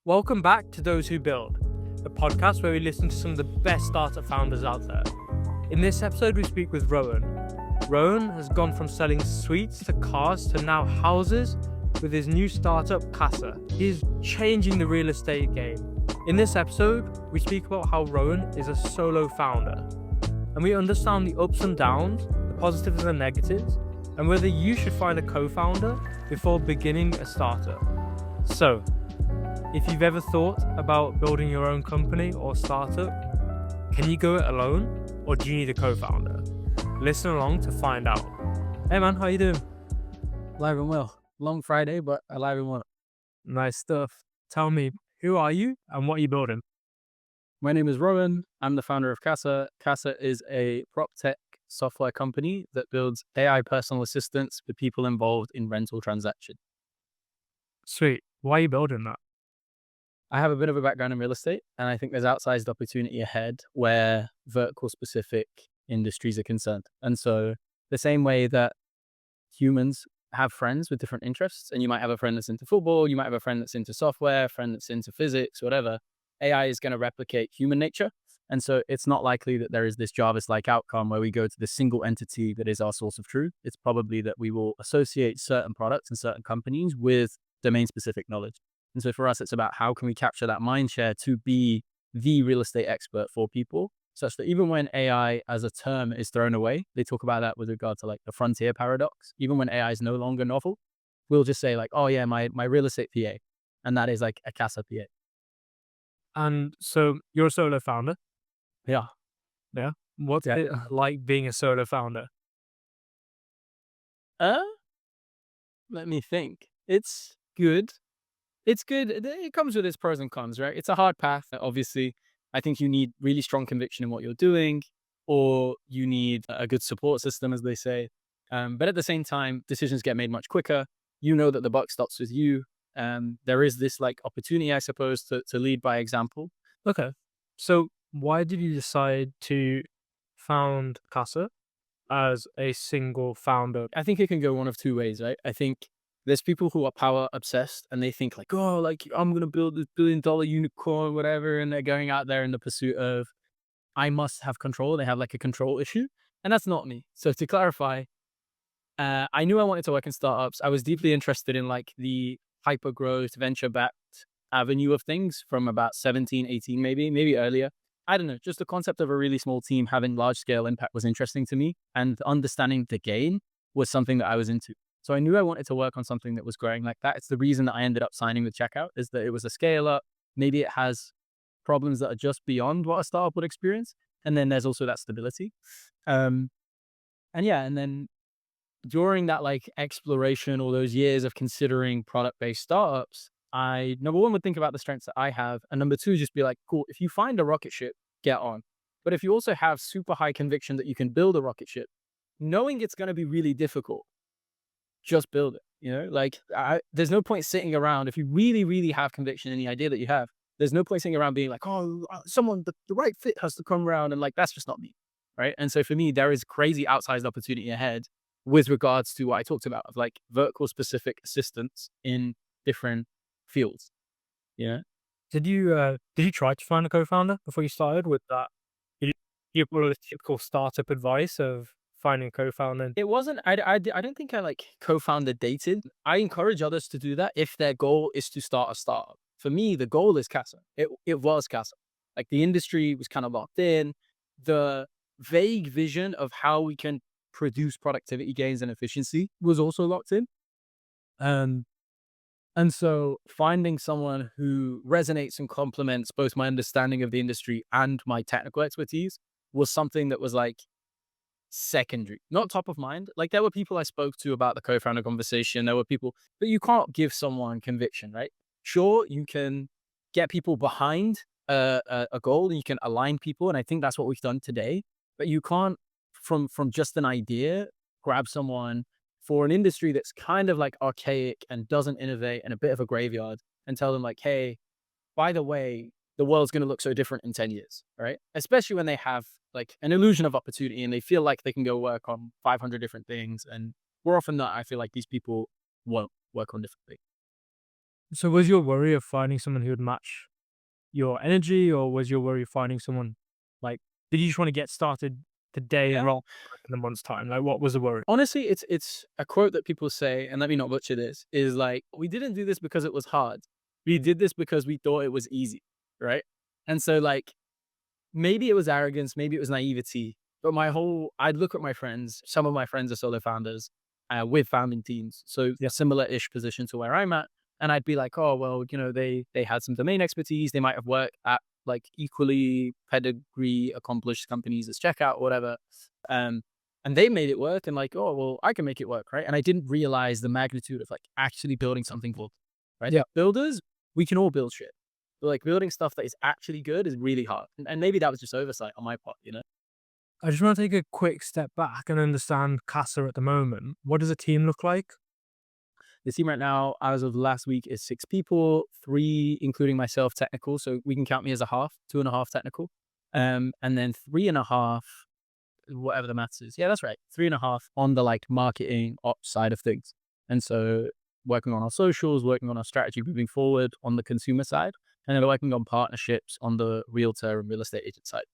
Welcome back to Those Who Build, a podcast where we listen to some of the best startup founders out there. In this episode, we speak with Rowan. Rowan has gone from selling sweets to cars to now houses with his new startup, CASA. He is changing the real estate game. In this episode, we speak about how Rowan is a solo founder, and we understand the ups and downs, the positives and the negatives, and whether you should find a co-founder before beginning a startup. So, if you've ever thought about building your own company or startup, can you go it alone or do you need a co-founder? Listen along to find out. Hey man, how you doing? Alive and well. Long Friday, but alive and well. Nice stuff. Tell me, who are you and what are you building? My name is Rowan. I'm the founder of CASA. CASA is a prop tech software company that builds AI personal assistants for people involved in rental transactions. Sweet. Why are you building that? I have a bit of a background in real estate, and I think there's outsized opportunity ahead where vertical specific industries are concerned. And so the same way that humans have friends with different interests, and you might have a friend that's into football, you might have a friend that's into software, a friend that's into physics, whatever, AI is going to replicate human nature. And so it's not likely that there is this Jarvis-like outcome where we go to the single entity that is our source of truth. It's probably that we will associate certain products and certain companies with domain-specific knowledge. And so for us, it's about how can we capture that mind share to be the real estate expert for people, such that even when AI as a term is thrown away, they talk about that with regard to like the frontier paradox. Even when AI is no longer novel, we'll just say like, oh yeah, my real estate PA. And that is like a CASA PA. And so you're a solo founder? Yeah. Yeah. What's it like being a solo founder? Let me think. It's good. It's good. It comes with its pros and cons, right? It's a hard path. Obviously, I think you need really strong conviction in what you're doing, or you need a good support system, as they say. But at the same time, decisions get made much quicker. You know that the buck stops with you. There is this like opportunity, I suppose, to lead by example. Okay. So why did you decide to found CASA as a single founder? I think it can go one of two ways, right? I think there's people who are power obsessed and they think like, oh, like I'm going to build this $1 billion unicorn, whatever. And they're going out there in the pursuit of, I must have control. They have like a control issue. And that's not me. So to clarify, I knew I wanted to work in startups. I was deeply interested in like the hyper growth, venture backed avenue of things from about 17, 18, maybe earlier. I don't know. Just the concept of a really small team having large scale impact was interesting to me. And understanding the gain was something that I was into. So I knew I wanted to work on something that was growing like that. It's the reason that I ended up signing with Checkout, is that it was a scale up. Maybe it has problems that are just beyond what a startup would experience. And then there's also that stability. And then during that like exploration or those years of considering product-based startups, I, number one, would think about the strengths that I have. And number two, just be like, cool, if you find a rocket ship, get on. But if you also have super high conviction that you can build a rocket ship, knowing it's going to be really difficult, just build it. You know, like there's no point sitting around. If you really, really have conviction in the idea that you have, there's no point sitting around being like, oh, someone, the right fit has to come around. And like, that's just not me. Right. And so for me, there is crazy outsized opportunity ahead with regards to what I talked about of like vertical specific assistance in different fields. Yeah. Did you try to find a co-founder before you started with that? Did you follow the typical startup advice of finding a co-founder? It wasn't, I don't think I like co-founder dated. I encourage others to do that if their goal is to start a startup. For me, the goal is CASA. It was CASA. Like the industry was kind of locked in. The vague vision of how we can produce productivity gains and efficiency was also locked in. And so finding someone who resonates and complements both my understanding of the industry and my technical expertise was something that was like secondary, not top of mind. Like there were people I spoke to about the co-founder conversation. There were people, but you can't give someone conviction, right? Sure, you can get people behind a goal and you can align people. And I think that's what we've done today, but you can't from just an idea, grab someone for an industry that's kind of like archaic and doesn't innovate and a bit of a graveyard and tell them like, hey, by the way, the world's going to look so different in 10 years, right? Especially when they have like an illusion of opportunity and they feel like they can go work on 500 different things. And more often than not, I feel like these people won't work on different things. So was your worry of finding someone who would match your energy, or was your worry finding someone like, did you just want to get started today and Yeah. roll in a month's time? Like, what was the worry? Honestly, it's a quote that people say, and let me not butcher this, is like, we didn't do this because it was hard. We did this because we thought it was easy, right? And so like maybe it was arrogance, maybe it was naivety, but I'd look at my friends. Some of my friends are solo founders with founding teams, so Yeah. similar-ish position to where I'm at, and I'd be like, oh well, they had some domain expertise, they might have worked at like equally pedigree accomplished companies as Checkout or whatever, um, and they made it work, and like, oh well, I can make it work, right? And I didn't realize the magnitude of like actually building something cool, right? Yeah. Builders, we can all build shit. But like building stuff that is actually good is really hard. And maybe that was just oversight on my part. I just want to take a quick step back and understand CASA at the moment. What does a team look like? The team right now, as of last week, is 6 people, three, including myself, technical. So we can count me as a half, 2.5 technical. And then 3.5, whatever the maths is. Yeah, that's right. 3.5 on the like marketing ops side of things. And so working on our socials, working on our strategy moving forward on the consumer side, and then working on partnerships on the realtor and real estate agent side.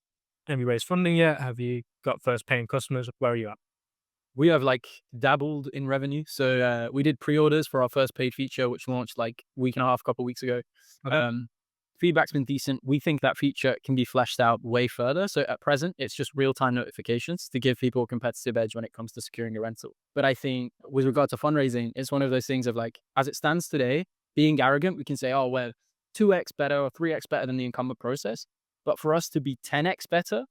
Have you raised funding yet? Have you got first paying customers? Where are you at? We have like dabbled in revenue. So we did pre-orders for our first paid feature, which launched like week and a half, couple of weeks ago. Okay. Feedback's been decent. We think that feature can be fleshed out way further. So at present, it's just real-time notifications to give people a competitive edge when it comes to securing a rental. But I think with regard to fundraising, it's one of those things of like, as it stands today, being arrogant, we can say, oh, we're 2x better or 3x better than the incumbent process. But for us to be 10x better,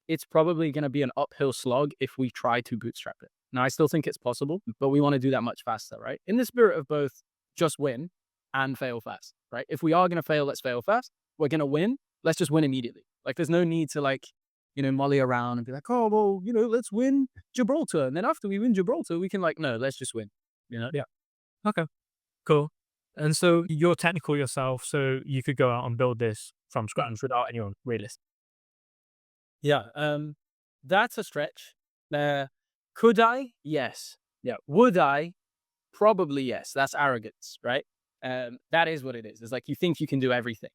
it's probably going to be an uphill slog if we try to bootstrap it. Now, I still think it's possible, but we want to do that much faster, right? In the spirit of both just win and fail fast, right? If we are going to fail, let's fail fast. We're going to win, let's just win immediately. Like, there's no need to like, molly around and be like, oh, well, let's win Gibraltar. And then after we win Gibraltar, we can like, no, let's just win, Yeah. Okay. Cool. And so you're technical yourself, so you could go out and build this from scratch without anyone realistic. Yeah. That's a stretch. Could I? Yes. Yeah. Would I? Probably yes. That's arrogance, right? That is what it is. It's like you think you can do everything,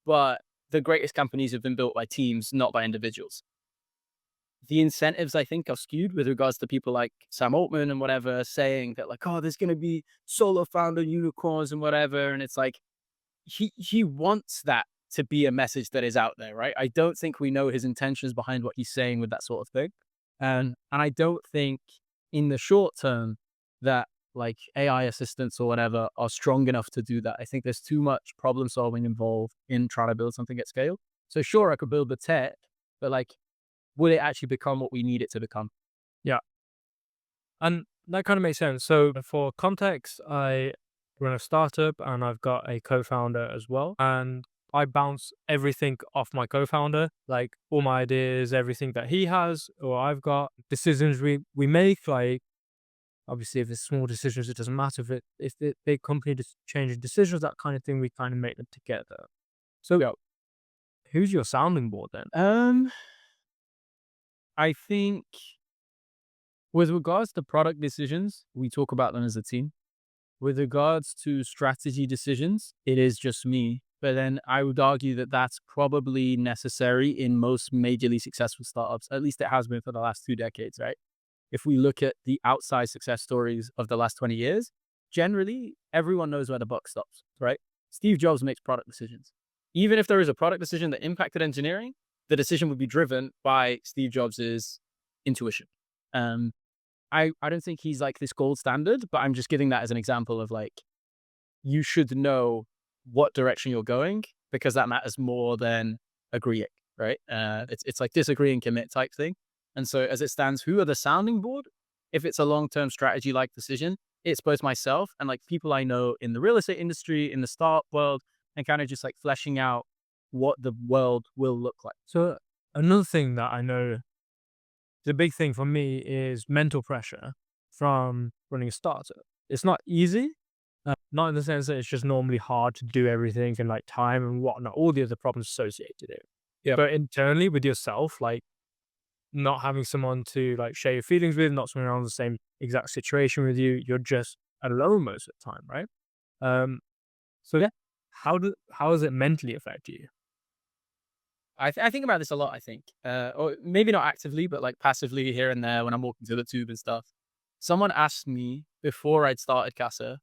but the greatest companies have been built by teams, not by individuals. The incentives, I think, are skewed with regards to people like Sam Altman and whatever saying that like, oh, there's going to be solo founder unicorns and whatever. And it's like, he wants that to be a message that is out there, right? I don't think we know his intentions behind what he's saying with that sort of thing. And I don't think in the short term that like AI assistants or whatever are strong enough to do that. I think there's too much problem solving involved in trying to build something at scale. So sure, I could build the tech, but like, would it actually become what we need it to become? Yeah. And that kind of makes sense. So for context, I run a startup and I've got a co-founder as well. And I bounce everything off my co-founder, like all my ideas, everything that he has or I've got, decisions we make, like obviously if it's small decisions, it doesn't matter. If the big company just changing decisions, that kind of thing, we kind of make them together. So Yeah. who's your sounding board then? I think with regards to product decisions, we talk about them as a team. With regards to strategy decisions, it is just me. But then I would argue that that's probably necessary in most majorly successful startups. At least it has been for the last 2 decades, right? If we look at the outside success stories of the last 20 years, generally everyone knows where the buck stops, right? Steve Jobs makes product decisions. Even if there is a product decision that impacted engineering, the decision would be driven by Steve Jobs's intuition. I don't think he's like this gold standard, but I'm just giving that as an example of like, you should know what direction you're going because that matters more than agreeing, right? It's like disagree and commit type thing. And so as it stands, who are the sounding board? If it's a long-term strategy like decision, it's both myself and like people I know in the real estate industry, in the startup world, and kind of just like fleshing out what the world will look like. So another thing that I know, the big thing for me is mental pressure from running a startup. It's not easy, not in the sense that it's just normally hard to do everything and like time and whatnot, all the other problems associated it. Yeah. But internally with yourself, like not having someone to like share your feelings with, not someone around the same exact situation with you, you're just alone most of the time, right? So Yeah. how does it mentally affect you? I think about this a lot, I think. Or maybe not actively, but like passively here and there when I'm walking to the tube and stuff. Someone asked me before I'd started CASA,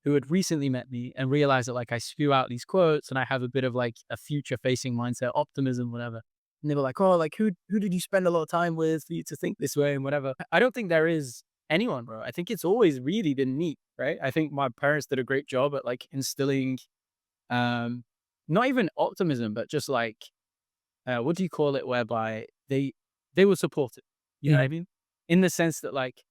who had recently met me and realized that like I spew out these quotes and I have a bit of like a future facing mindset, optimism, whatever. And they were like, oh, like who did you spend a lot of time with for you to think this way and whatever? I don't think there is anyone, bro. I think it's always really been neat, right? I think my parents did a great job at like instilling um not even optimism, but just like what do you call it? Whereby they were supportive. You know what I Mhm. mean? In the sense that like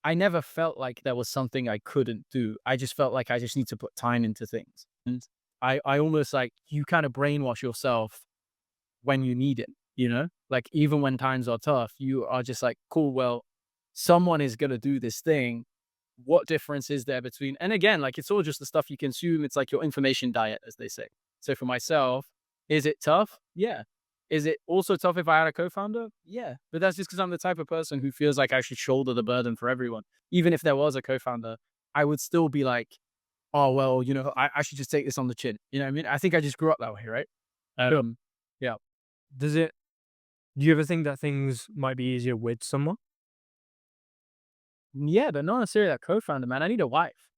I never felt like there was something I couldn't do. I just felt like I just need to put time into things. And I almost like you kind of brainwash yourself when you need it, you know? Like even when times are tough, you are just like, cool, well, someone is gonna do this thing. What difference is there between, and again, like it's all just the stuff you consume. It's like your information diet, as they say. So for myself, is it tough? Yeah. Is it also tough if I had a co-founder? Yeah. But that's just because I'm the type of person who feels like I should shoulder the burden for everyone. Even if there was a co-founder, I would still be like, oh well, I should just take this on the chin. You know what I mean? I think I just grew up that way, right? Sure. Yeah. Does it do you ever think that things might be easier with someone? Yeah, but not necessarily that co-founder, man. I need a wife.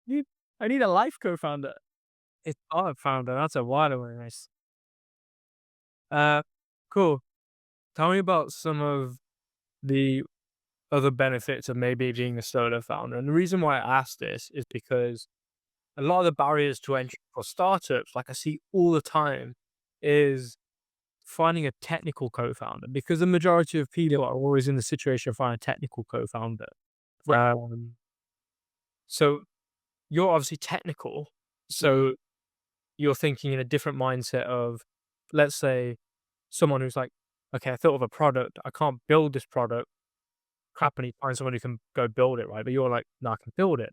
Need- I need a life co-founder. It's I found that that's a wild awareness. Uh, cool. Tell me about some of the other benefits of maybe being a solo founder. And the reason why I asked this is because a lot of the barriers to entry for startups, like I see all the time, is finding a technical co-founder because the majority of people are always in the situation of finding a technical co-founder. Um, so you're obviously technical, so you're thinking in a different mindset of, let's say, someone who's like, okay, I thought of a product, I can't build this product. Crap, and you find someone who can go build it, right? But you're like, no, I can build it.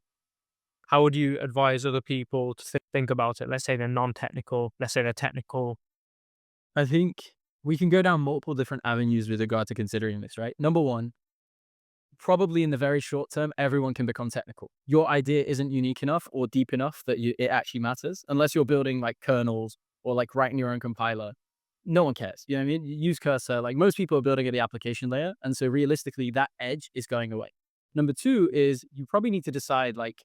How would you advise other people to think about it? Let's say they're non-technical, let's say they're technical. I think we can go down multiple different avenues with regard to considering this, right? Number one, probably in the very short term, everyone can become technical. Your idea isn't unique enough or deep enough that it actually matters, unless you're building like kernels or like writing your own compiler. No one cares. You know what I mean? You use Cursor. Like most people are building at the application layer. And so realistically, that edge is going away. Number two is you probably need to decide like,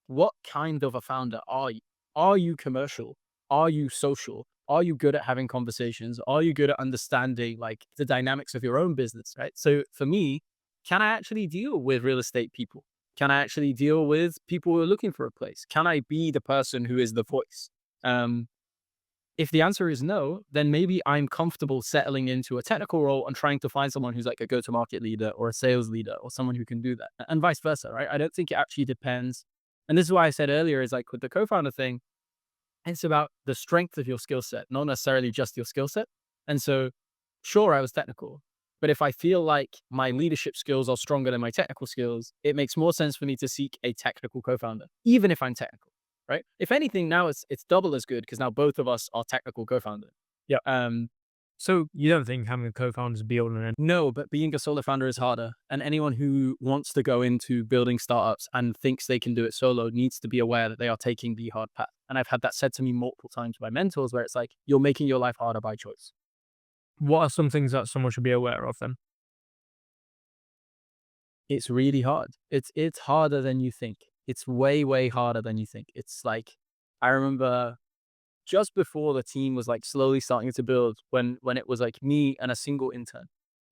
what kind of a founder are you? Are you commercial? Are you social? Are you good at having conversations? Are you good at understanding like the dynamics of your own business? Right. So for me, can I actually deal with real estate people? Can I actually deal with people who are looking for a place? Can I be the person who is the voice? Um, if the answer is no, then maybe I'm comfortable settling into a technical role and trying to find someone who's like a go-to-market leader or a sales leader or someone who can do that, and vice versa, right? I don't think it actually depends. And this is why I said earlier is like with the co-founder thing, it's about the strength of your skill set, not necessarily just your skill set. And so, sure, I was technical, but if I feel like my leadership skills are stronger than my technical skills, it makes more sense for me to seek a technical co-founder, even if I'm technical, right? If anything, now it's double as good because now both of us are technical co-founders. Yeah. Um, So you don't think having a co-founder is be all and end? no, but being a solo founder is harder. And anyone who wants to go into building startups and thinks they can do it solo needs to be aware that they are taking the hard path. And I've had that said to me multiple times by mentors where it's like, you're making your life harder by choice. What are some things that someone should be aware of then? It's really hard. It's harder than you think. It's way, way harder than you think. It's like, I remember just before the team was like slowly starting to build when it was like me and a single intern.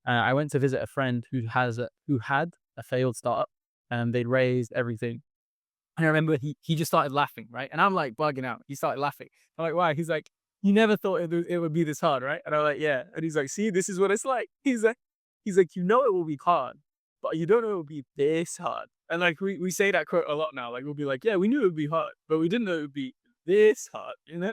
I went to visit a friend who had a failed startup and they'd raised everything. And I remember he just started laughing, right? And I'm like bugging out. He started laughing. I'm like, why? He's like, you never thought it would be this hard, right? And I'm like, yeah. And he's like, see, this is what it's like. He's like, you know it will be hard, but you don't know it will be this hard. And like we say that quote a lot now. Like we'll be like, yeah, we knew it would be hard, but we didn't know it would be this hard, you know?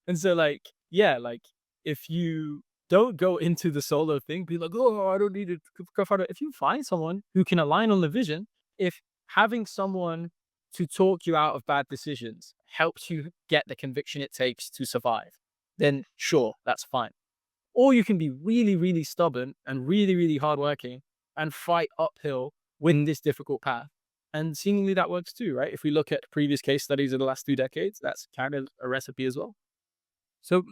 And so like, yeah, like if you don't go into the solo thing, be like, oh, I don't need a co-founder. If you find someone who can align on the vision, if having someone to talk you out of bad decisions helps you get the conviction it takes to survive, then sure, that's fine. Or you can be really, really stubborn and really, really hardworking and fight uphill with this difficult path. And seemingly that works too, right? If we look at previous case studies of the last 2 decades, that's kind of a recipe as well. So,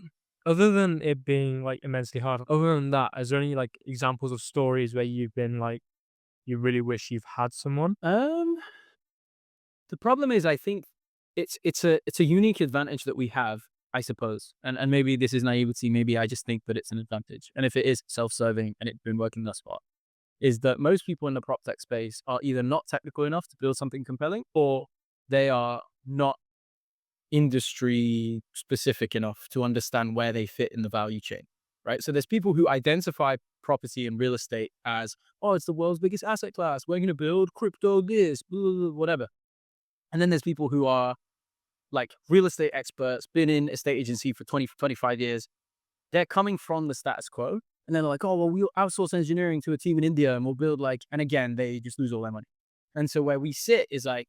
other than it being like immensely hard, other than that, is there any like examples of stories where you've been like, you really wish you've had someone? Um, the problem is, I think it's a unique advantage that we have, I suppose. And maybe this is naivety. Maybe I just think that it's an advantage. And if it is self-serving and it's been working thus far, is that most people in the prop tech space are either not technical enough to build something compelling, or they are not industry specific enough to understand where they fit in the value chain, right? So there's people who identify property and real estate as, oh, it's the world's biggest asset class. We're going to build crypto, this, blah, blah, blah, whatever. And then there's people who are like real estate experts, been in estate agency for 20, 25 years. They're coming from the status quo. And then they're like, oh, well, we'll outsource engineering to a team in India and we'll build like, and again, they just lose all their money. And so where we sit is like,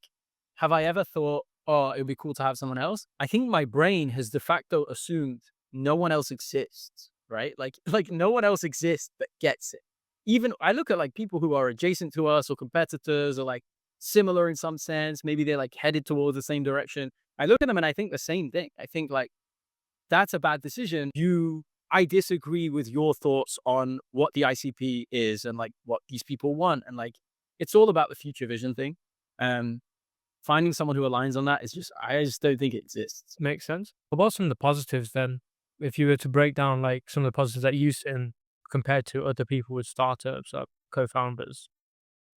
have I ever thought, oh, it would be cool to have someone else? I think my brain has de facto assumed no one else exists, right? Like no one else exists that gets it. Even I look at like people who are adjacent to us or competitors or like similar in some sense. Maybe they're like headed towards the same direction. I look at them and I think the same thing. I think like, that's a bad decision. I disagree with your thoughts on what the ICP is and like what these people want. And like, it's all about the future vision thing. Finding someone who aligns on that is just, I just don't think it exists. Makes sense. What about some of the positives then? If you were to break down like some of the positives that you see compared to other people with startups or co-founders.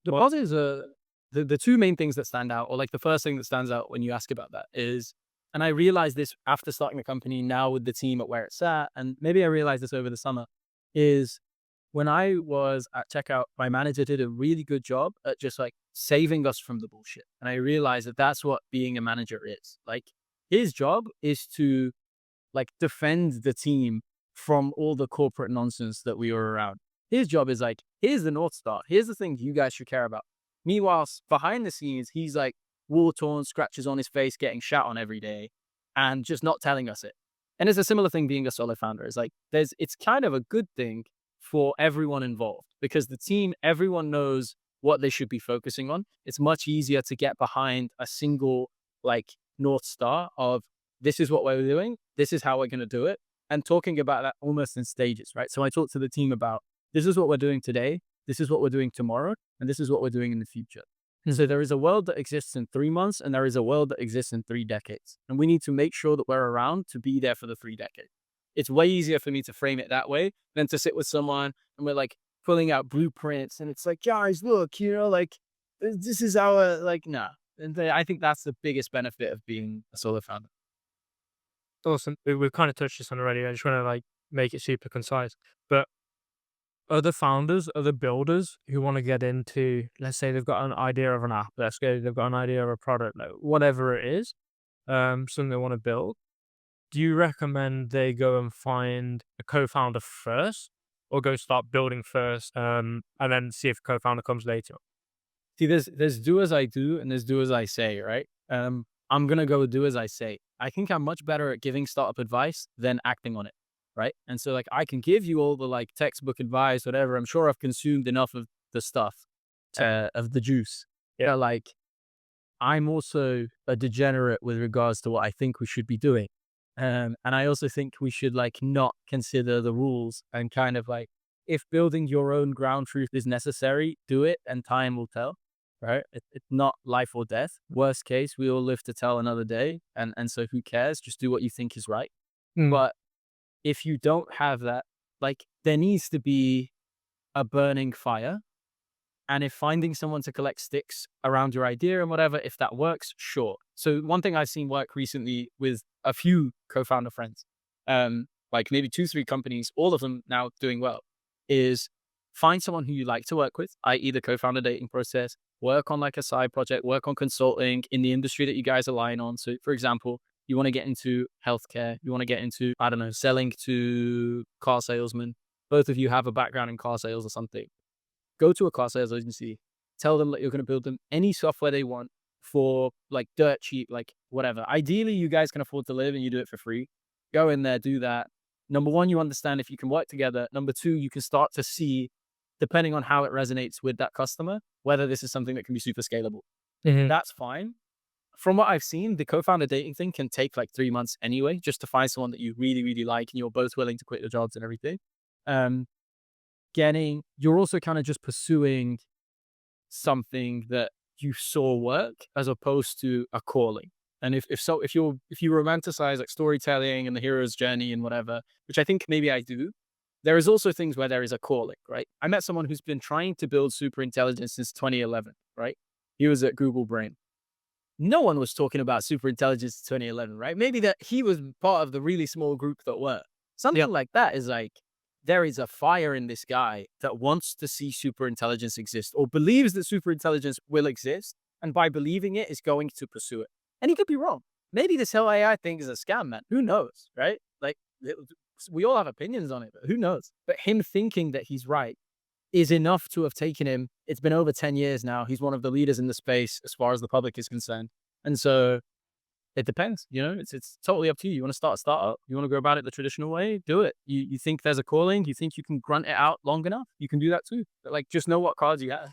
The positives are the two main things that stand out, or like the first thing that stands out when you ask about that is, and I realized this after starting the company now with the team at where it's at, and maybe I realized this over the summer, is when I was at checkout, my manager did a really good job at just like saving us from the bullshit. And I realized that that's what being a manager is. Like his job is to like defend the team from all the corporate nonsense that we were around. His job is like, here's the North Star. Here's the thing you guys should care about. Meanwhile, behind the scenes, he's like war torn, scratches on his face, getting shat on every day and just not telling us it. And it's a similar thing being a solo founder. It's like, it's kind of a good thing for everyone involved because the team, everyone knows what they should be focusing on. It's much easier to get behind a single like North Star of this is what we're doing. This is how we're going to do it. And talking about that almost in stages, right? So I talked to the team about this is what we're doing today. This is what we're doing tomorrow. And this is what we're doing in the future. And so there is a world that exists in 3 months and there is a world that exists in 3 decades. And we need to make sure that we're around to be there for the 3 decades. It's way easier for me to frame it that way than to sit with someone and we're like pulling out blueprints and it's like, guys, look, like this is our, like, nah. And I think that's the biggest benefit of being a solo founder. Awesome. We've kind of touched this on already. I just want to like make it super concise. But other founders, other builders who want to get into, let's say they've got an idea of an app, let's go, they've got an idea of a product, like whatever it is, something they want to build. Do you recommend they go and find a co-founder first or go start building first, and then see if a co-founder comes later? See, there's do as I do and there's do as I say, right? I'm going to go do as I say. I think I'm much better at giving startup advice than acting on it, right? And so like I can give you all the like textbook advice, whatever. I'm sure I've consumed enough of the stuff, of the juice. Yeah, like I'm also a degenerate with regards to what I think we should be doing. And I also think we should like not consider the rules and kind of like, if building your own ground truth is necessary, do it and time will tell, right? It's not life or death. Worst case, we all live to tell another day. And so who cares? Just do what you think is right. But if you don't have that, like there needs to be a burning fire. And if finding someone to collect sticks around your idea and whatever, if that works, sure. So one thing I've seen work recently with a few co-founder friends, like maybe 2-3 companies, all of them now doing well, is find someone who you like to work with, i.e. the co-founder dating process, work on like a side project, work on consulting in the industry that you guys align on. So for example, you want to get into healthcare, you want to get into, I don't know, selling to car salesmen. Both of you have a background in car sales or something. Go to a car sales agency, tell them that you're going to build them any software they want for like dirt cheap, like whatever. Ideally, you guys can afford to live and you do it for free. Go in there, do that. Number one, you understand if you can work together. Number two, you can start to see, depending on how it resonates with that customer, whether this is something that can be super scalable. Mhm. That's fine. From what I've seen, the co-founder dating thing can take like 3 months anyway, just to find someone that you really, really like and you're both willing to quit your jobs and everything. Um, you're also kind of just pursuing something that you saw work as opposed to a calling. And if you romanticize like storytelling and the hero's journey and whatever, which I think maybe I do, there is also things where there is a calling, right? I met someone who's been trying to build super intelligence since 2011, right? He was at Google Brain. No one was talking about super intelligence in 2011, right? Maybe that he was part of the really small group that were. Something Yep. like that is like, there is a fire in this guy that wants to see super intelligence exist or believes that super intelligence will exist. And by believing it, is going to pursue it. And he could be wrong. Maybe this whole AI thing is a scam, man. Who knows, right? Like, we all have opinions on it, but who knows? But him thinking that he's right is enough to have taken him. It's been over 10 years now. He's one of the leaders in the space as far as the public is concerned. And so it depends, it's totally up to you. You want to start a startup, you want to go about it the traditional way, do it. You think there's a calling, you think you can grunt it out long enough, you can do that too. But like, just know what cards you have.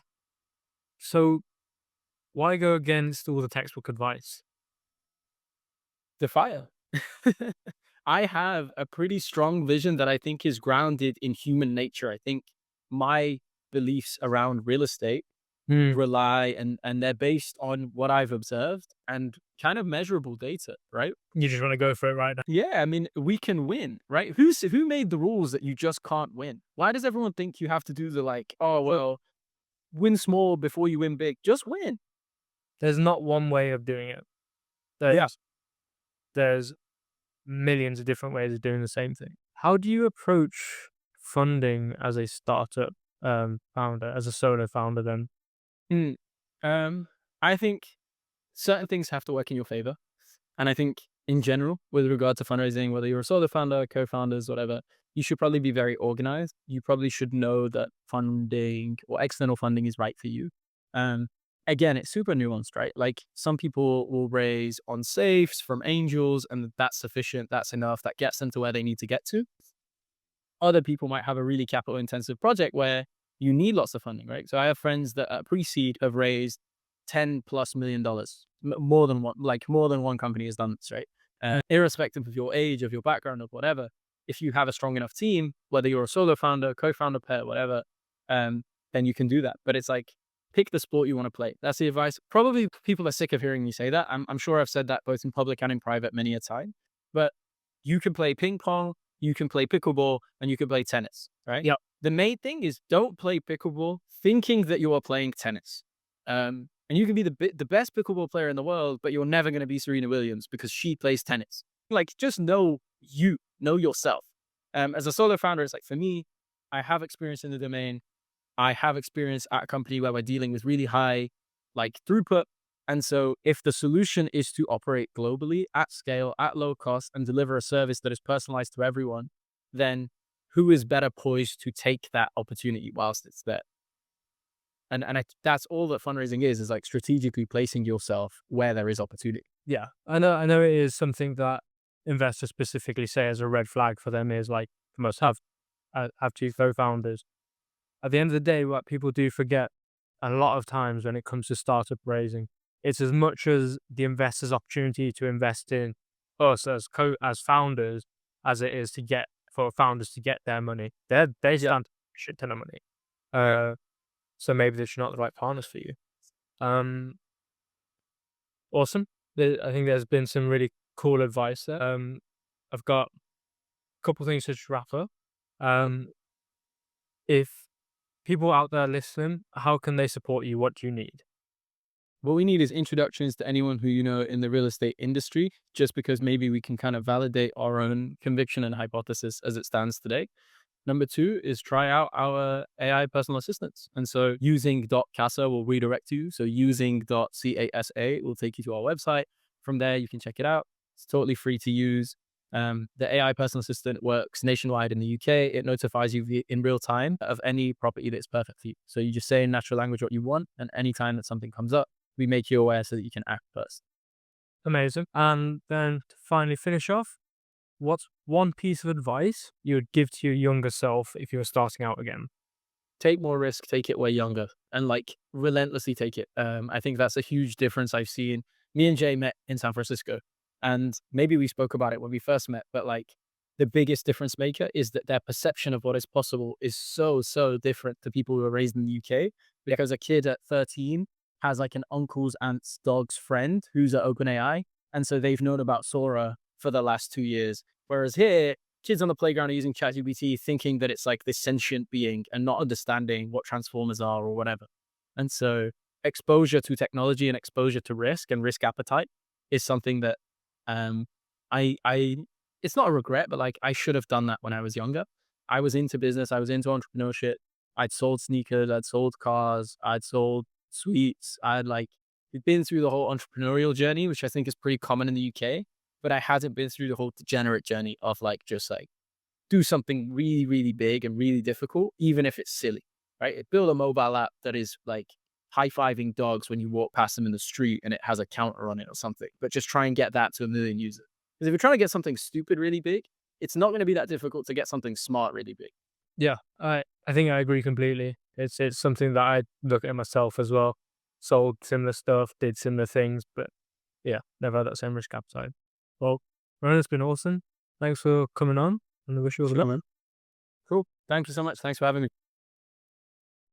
So why go against all the textbook advice? The fire. I have a pretty strong vision that I think is grounded in human nature. I think my beliefs around real estate Hmm. rely and they're based on what I've observed and kind of measurable data, right? You just want to go for it right now. Yeah, I mean, we can win, right? Who made the rules that you just can't win? Why does everyone think you have to do the like, oh well, win small before you win big? Just win. There's not one way of doing it. There's, Yeah. there's millions of different ways of doing the same thing. How do you approach funding as a startup founder, as a solo founder then? Mm. I think certain things have to work in your favor. And I think in general, with regard to fundraising, whether you're a solo founder, co-founders, whatever, you should probably be very organized. You probably should know that funding or external funding is right for you. Um, Again, it's super nuanced, right? Like some people will raise on safes from angels and that's sufficient. That's enough. That gets them to where they need to get to. Other people might have a really capital intensive project where you need lots of funding, right? So I have friends that at pre-seed have raised $10+ million, more than one company has done this, right? Irrespective of your age, of your background, of whatever, if you have a strong enough team, whether you're a solo founder, co-founder, pair, whatever, then you can do that. But it's like, pick the sport you want to play. That's the advice. Probably people are sick of hearing me say that. I'm sure I've said that both in public and in private many a time. But you can play ping pong, you can play pickleball, and you can play tennis, right? Yep. The main thing is don't play pickleball thinking that you are playing tennis. And you can be the best pickleball player in the world, but you're never going to be Serena Williams because she plays tennis. Like, just know yourself. As a solo founder, it's like, for me, I have experience in the domain. I have experience at a company where we're dealing with really high, like, throughput. And so if the solution is to operate globally at scale, at low cost, and deliver a service that is personalized to everyone, then who is better poised to take that opportunity whilst it's there? And that's all that fundraising is like strategically placing yourself where there is opportunity. Yeah, I know it is something that investors specifically say as a red flag for them is like, you must have two co-founders. At the end of the day, what people do forget a lot of times when it comes to startup raising, it's as much as the investor's opportunity to invest in us as founders as it is to get for founders to get their money. They stand a shit ton of money. So maybe they're not the right partners for you. Awesome. I think there's been some really cool advice there. I've got a couple things to wrap up. If people out there listening, how can they support you? What do you need? What we need is introductions to anyone who you know in the real estate industry, just because maybe we can kind of validate our own conviction and hypothesis as it stands today. Number two is try out our AI personal assistants. And so using .casa will redirect you. So using .casa will take you to our website. From there, you can check it out. It's totally free to use. The AI personal assistant works nationwide in the UK. It notifies you in real time of any property that's perfect for you. So you just say in natural language what you want, and anytime that something comes up, we make you aware so that you can act first. Amazing. And then to finally finish off, what's one piece of advice you would give to your younger self if you were starting out again? Take more risk, take it way younger. and like relentlessly take it. I think that's a huge difference I've seen. Me and Jay met in San Francisco, and maybe we spoke about it when we first met, but like the biggest difference maker is that their perception of what is possible is so different to people who are raised in the UK, because a kid at 13 has like an uncle's aunt's dog's friend who's at OpenAI. And so they've known about Sora for the last 2 years. Whereas here, kids on the playground are using ChatGPT thinking that it's like this sentient being and not understanding what transformers are or whatever. And so exposure to technology and exposure to risk and risk appetite is something that um I it's not a regret, but like I should have done that when I was younger. I was into business, I was into entrepreneurship. I'd sold sneakers, I'd sold cars, I'd sold sweets. I'd like been through the whole entrepreneurial journey, which I think is pretty common in the UK, but I hadn't been through the whole degenerate journey of like just like do something really, really big and really difficult, even if it's silly, right? Build a mobile app that is like high-fiving dogs when you walk past them in the street and it has a counter on it or something, but just try and get that to 1 million users. Because if you're trying to get something stupid really big, it's not going to be that difficult to get something smart really big. Yeah, I think I agree completely. It's something that I look at myself as well. Sold similar stuff, did similar things, but yeah, never had that same risk appetite. Well, Ronan, it's been awesome. Thanks for coming on, and I wish you all the Sure, best. man. Cool. Thank you so much. Thanks for having me.